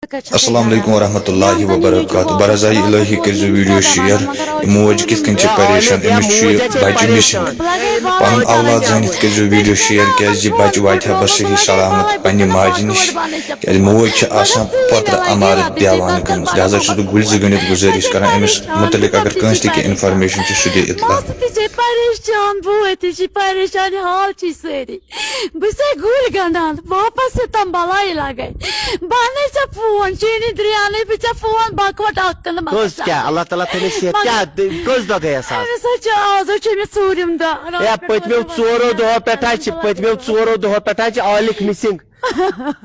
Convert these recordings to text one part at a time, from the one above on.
السلام علیکم ورحمۃ اللہ وبرکاتہ برضائی الہی کرزو ویڈیو شیئر موج کت کن پریشان امس بچہ مسنگ پن اولاد زنت کرزو ویڈیو شیئر کیازِ بچہ واتہ بس صحیح سلامت پنہ ماجہ نش کیازِ موج آسان پتر امانت دیوان گٔمٕژ لہذا چھُس بہٕ گُلزِ گٔنِتھ گزٲرش کران امس متعلق اگر کٲنٛسہِ تہِ کینٛہہ انفارمیشن چھِ سُہ دِ اطلاع پریشان بوے تھی پریشان حال چی ساری بس گل گنڈان واپس تم بلائی لگے بنے ے فون چینی دریانے بے فون بکوٹ کس کیا اللہ تعالیٰ تھے صحت کیا کس دہ گیس آز ژوٗرِم دۄہ پتمو ژورو دہو پہ عالق مسنگ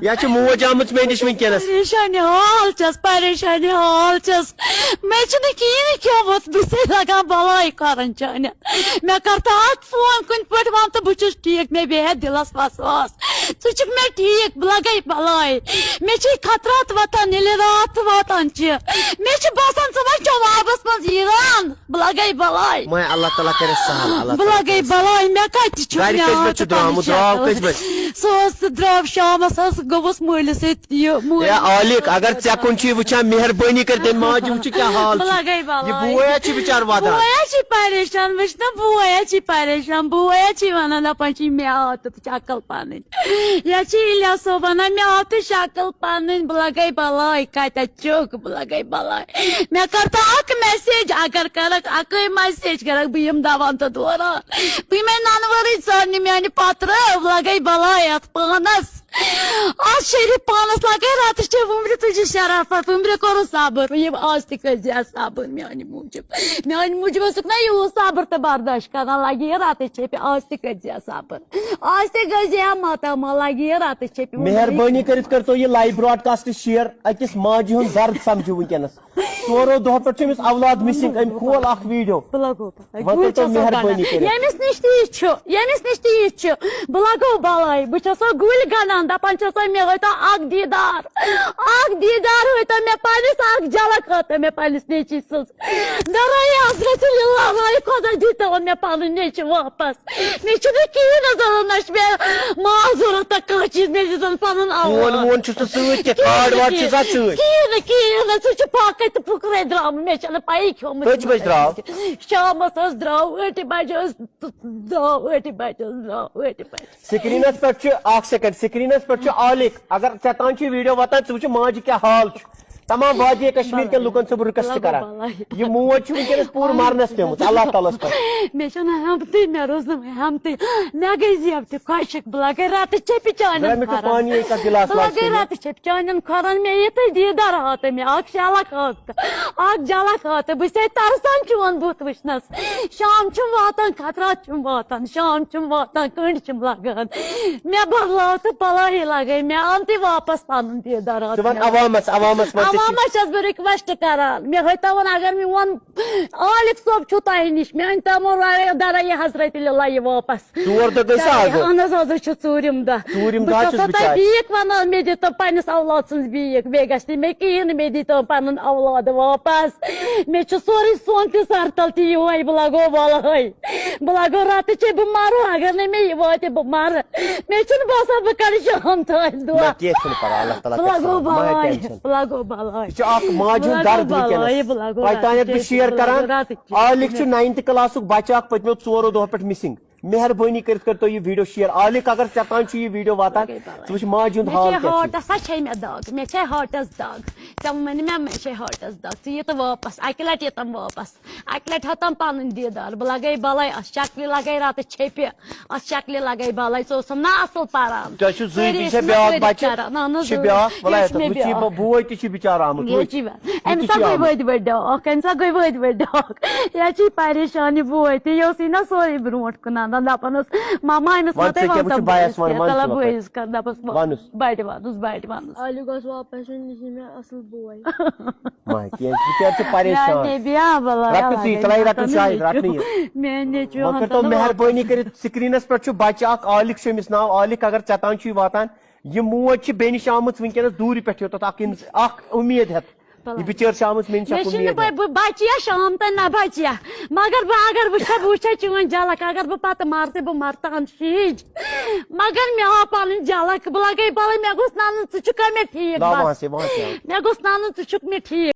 یہ موج آمت مے نش ونکس پریشانی حال چس میں کہین کھوت بس لگان بلائی کرن چانہ مے کرتا فون کن پہ ون تو بہس ٹھیک مے بیت دلس وسواس ثک مے ٹھیک بہ لگے بلائی مے خطرات واتان رات واتان مے باسان ثہ جوابس مز ایران بہ لگے بلائی اللہ تعالیٰ کر سہل بہ لگے بلائی مے کت سہ درو شامس گوس مالس ست عالق اگر ے کن وچان مہربانی کر تم ماجہ وچ کیا حال بویا بچار واتان بویا پریشان وچ نا بویا پریشان بویا ونان دپان مے آو تو شکل پن یا الیاس صٲب ونان مے آو تو شکل پن بہ لگے بلائی کتھ چوک بہ لگے بلائی مے کرتا اک میسیج اگر کرک اکے میسیج کرک بہ یم دوان تو دوران بہ مے ننوری ژانہِ میانہِ پتر بہ لگے بلائی ات پانس آج شریف پانس لگے رات ومبر تجھ شرافت ومبر کور صبر یہ آج تھی صبر میانہ موجود ٲسٕکھ نا یوٗت صبر تو برداشت کران لگی یہ رات چھپہ آج تھی صبر آج تھی ماتاما لگی یہ رات چھپہ مہربانی کر تو یہ لائیو براڈ کاسٹ شیئر اکس ماجہ ہند درد سمجھو ونکس ژورو دہو پہ امس اولاد مسنگ ام کھول اخ ویڈیو مہربانی یمس نش تیت بہ لگو بلائی بہ گل گنان دپان مے ہتا اک دیدار ہتا مے پنس اک جھلک ہتا مے پنس نیچی سٕنٛز درائے حضرت اللہ خدا دیتا مے پن نیچ واپس مے کہین نہ مے مال ضرورت کھانا چیز مے دن پن کہین سہ پاکے تو پھکرے درا مے پی کھومت شامس درو 8 بجے درو 8 بجے درو 8 بجے سکرینس پہ اخ سیکنڈ سکرینس پہ عالق اگر ے تان ویڈیو واتان ثہ وچ ماجہ کیا حال تمام وادی کشمیر کے لکن سے رکویسٹ کران یہ موج ونکس پور مرنس پیمت اللہ تعالیٰ مے ہمتی مے روز ہمتی مے گئی زیب خشک بہ لگے رات چھپہ چانن بہ لگے رات چھپ چانن کھران مے یہ دیدار ہات مے اک شلک ہات اک جھلک ہات بس ترسان چون بت وچنس شام واتان خطرات واتان شام واتان کنڈ لگان مے بدلاو تو بلائی لگے مے آن تہ واپس پن دیدار عوامس چھس بہ رکویسٹ کران مے ہتاون اگر میون عالق صٲب چھُ تۄہہِ نِش مے أنۍتَو درائے حضرت اللہ واپس اہن حظ آز چھُ ژوٗرِم دۄہ بہٕ چھسو تۄہہِ بیٖک ونان مے دِتو پننس اولاد سٕنٛز بیٖک بیٚیہِ گژھِ نہٕ مےٚ کِہیٖنۍ مے دِتو پنُن اولاد واپس مے چھُ سورُے سون تہِ سر تل تہِ یِہوے بہٕ لگو بلاے بہٕ لگو راتہٕ چھِ بہٕ مرٕ اگر نہٕ مےٚ یہِ واتہِ بہٕ مرٕ مےٚ چھُنہٕ باسان بہٕ کرٕ شام تانۍ دۄہ بہٕ لگو بلاے بہٕ لگو بلاے شیئر کران عالق 9th کلاس بچہ اخ پتمو ژورو دہو پہ مسنگ مہربانی کر تو یہ ویڈیو شیئر عالق اگر ے تان یہ ویڈیو واتان ثہ ماجہ ہند حال ہاٹس چھے مے دگ مے چھے ہاٹس دگ ژےٚ ون مے چھے ہاٹس دگ ژٕ یہِ تہٕ واپس اکہِ لٹہِ یتم واپس اکہِ لٹہِ ہتم پنن دیدار بہ لگے بلاے ات شکلہِ لگے رات چھپہِ ات شکلہِ لگے بلاے ژٕ اوسم نا اصل پران بوے تہ بچار آمت امس گئی ؤدۍ ؤدۍ ڈاک امس گئی ؤدۍ ؤدۍ ڈاک یہ چھ پریشانی بوے تہ یہ سی نا سورُے برونٛٹھ کُنان دپان ماما امس بٲیِس کر دپس بڑِ ونُس بڑِ ونُس عالق گوٚژھ واپس یُن یہِ چھُ مےٚ اصل بوے مہربانی کر سکرینس پہ بچہ اخ عالق امس ناو عالق اگر ے تان واتان یہ موج بے نش آمت ونکس دوری پہ اخ امید ہتھ یہ بچر شامس میں مےٚ چھِنہٕ بہٕ بَچہِ یا شام تام نہ بَچہِ یا مگر بہٕ اگر وٕچھے چٲنۍ جھلک اگر بہٕ پتہٕ مر تہِ بہٕ مر تان شیٖج مگر مےٚ آو پنٕنۍ جھلک بہٕ لگے بلے مےٚ گوٚژھ ننُن ژٕ چھُکھا مےٚ ٹھیٖک بس مےٚ گوٚژھ ننُن ژٕ چھُکھ مےٚ ٹھیٖک